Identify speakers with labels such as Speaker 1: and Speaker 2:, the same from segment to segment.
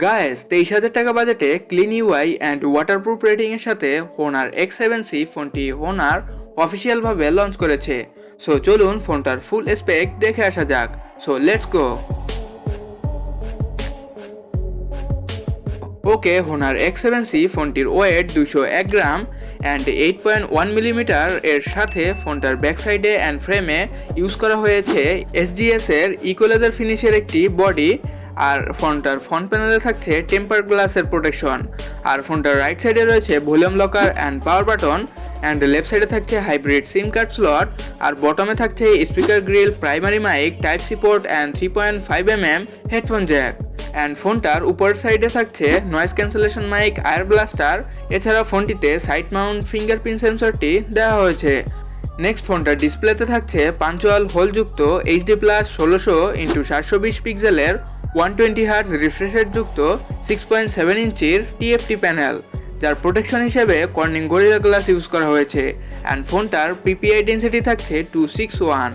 Speaker 1: Guys 23,000 টাকা বাজেটে clean UI and waterproof rating এর সাথে হোনার X7C ফোনটি হোনার অফিসিয়ালভাবে লঞ্চ করেছে। সো চলুন ফোনটার ফুল স্পেক দেখে আসা যাক। So let's go. Okay, Honor X7C ফোনটির ওয়েট 201 গ্রাম অ্যান্ড 8.1 মিলিমিটার। এর সাথে ফোনটার ব্যাক সাইডে অ্যান্ড ফ্রেমে ইউজ করা হয়েছে SGS এর ইকোলেদার ফিনিশের একটি বডি। আর ফোনটার ফ্রন্ট প্যানেলে থাকছে টেম্পার গ্লাসের প্রোটেকশন। আর ফোনটার রাইট সাইডে রয়েছে volume locker and power button and left সাইডে থাকছে হাইব্রিড সিম কার্ড স্লট। আর বটমে থাকছে speaker grill, primary mic, type C port and 3.5mm headphone jack. And ফোনটার উপর সাইডে থাকছে noise cancellation mic, IR blaster. এছাড়া ফোনটিতে সাইড মাউন্ট ফিঙ্গারপ্রিন্ট সেন্সরটি দেওয়া হয়েছে। নেক্সট ফোনটার ডিসপ্লেতে থাকছে পাঞ্চুয়াল হোলযুক্ত HD+ 1600x720 পিক্সেলের 120Hz রিফ্রেশ রেট যুক্ত 6.7 ইঞ্চির TFT প্যানেল, যার প্রোটেকশন হিসেবে কর্নিং গরিলা গ্লাস ইউজ করা হয়েছে। অ্যান্ড ফোনটার PPI ডেন্সিটি থাকছে 261।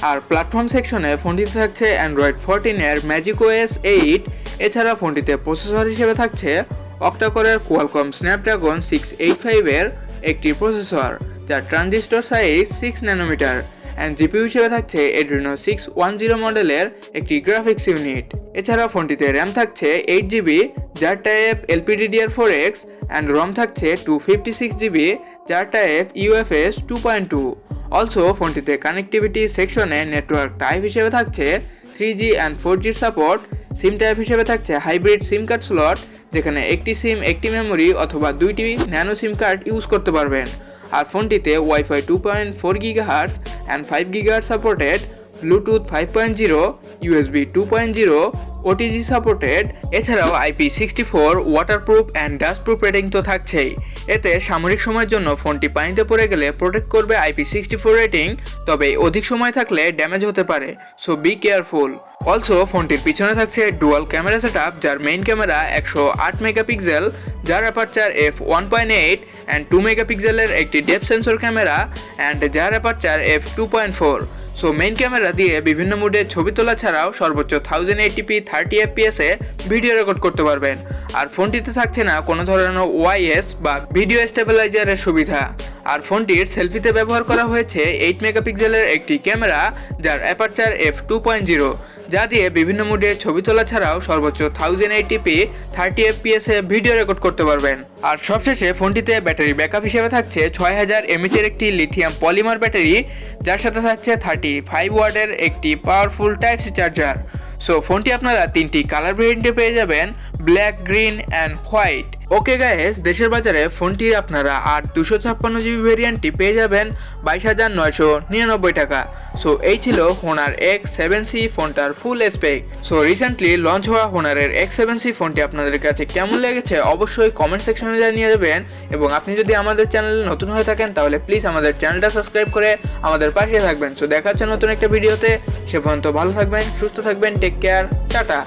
Speaker 1: আর প্ল্যাটফর্ম সেকশনে ফোনটিতে থাকছে অ্যান্ড্রয়েড 14 এর ম্যাজিকOS 8। এছাড়া ফোনটিতে প্রসেসর হিসেবে থাকছে অক্টাকোরের কোয়ালকম স্ন্যাপড্রাগন 685 এর একটি প্রসেসর, যার transistor size 6 nanometre. And GPU হিসেবে থাকছে Adreno 610 মডেলের একটি গ্রাফিক্স ইউনিট। এছাড়া ফোনটিতে র্যাম থাকছে 8GB, যার টাইপ LPDDR4X, অ্যান্ড রম থাকছে 256GB, যার টাইপ UFS 2.2। অলসো ফোনটিতে কানেক্টিভিটি সেকশনে নেটওয়ার্ক টাইপ হিসেবে থাকছে 3G and 4G support. SIM type হিসেবে থাকছে হাইব্রিড সিম কার্ড স্লট, যেখানে একটি সিম, একটি মেমোরি অথবা দুইটি ন্যানো সিম কার্ড ইউজ করতে পারবেন। আর ফোনটিতে wifi 2.4 GHz and 5 GHz supported, Bluetooth 5.0, USB 2.0, OTG supported. এছাড়াও IP64 waterproof and dustproof rating তো থাকছেই। এতে সাময়িক সময়ের জন্য ফোনটি পানিতে পড়ে গেলে প্রোটেক্ট করবে IP64 রেটিং, তবে অধিক সময় থাকলে ড্যামেজ হতে পারে। So be careful. অলসো ফোনটির পিছনে থাকছে ডুয়াল ক্যামেরা সেটআপ, যার মেইন ক্যামেরা 108 মেগাপিক্সেল, যার অ্যাপারচার f1.8 অ্যান্ড 2 মেগাপিক্সেলের একটি ডেপথ সেন্সর ক্যামেরা অ্যান্ড যার aperture f2.4। So main camera দিয়ে বিভিন্ন মোডে ছবি তোলা ছাড়াও সর্বোচ্চ 1080p 30 fps এ ভিডিও রেকর্ড করতে পারবেন। আর ফোনটিতে থাকছে না কোনো ধরনের ওআইএস বা ভিডিও স্টেবিলাইজারের সুবিধা। আর ফোনটির সেলফিতে ব্যবহার করা হয়েছে 8 মেগাপিক্সেলের একটি ক্যামেরা, যার অ্যাপারচার f2.0, যা দিয়ে বিভিন্ন মোডে ছবি তোলা ছাড়াও সর্বোচ্চ 1080p 30 fps এ ভিডিও রেকর্ড করতে পারবেন। আর সবশেষে ফোনটিতে ব্যাটারি ব্যাকআপ হিসেবে থাকছে 6000 mAh এর একটি লিথিয়াম পলিমার ব্যাটারি, যার সাথে থাকছে 35 ওয়াটের একটি powerful type C charger. So ফোনটি আপনারা তিনটি কালার ভেরিয়েন্টে পেয়ে যাবেন, black, green and white. Okay guys, দেশের বাজারে ফোনটি আপনারা 256GB ভেরিয়েন্টটি পেয়ে যাবেন 22,999 টাকা। সো এই ছিল হোনার X7C ফোনটার full spec. So recently launch হওয়া হোনারের X7C ফোনটি আপনাদের কাছে কেমন লেগেছে অবশ্যই কমেন্ট সেকশনে জানিয়ে দেবেন। এবং আপনি যদি আমাদের চ্যানেলে নতুন হয়ে থাকেন তাহলে প্লিজ আমাদের চ্যানেলটা সাবস্ক্রাইব করে আমাদের পাশে থাকবেন। সো দেখা হচ্ছে নতুন একটা ভিডিওতে। সে পর্যন্ত ভালো থাকবেন, সুস্থ থাকবেন, টেক কেয়ার, টাটা।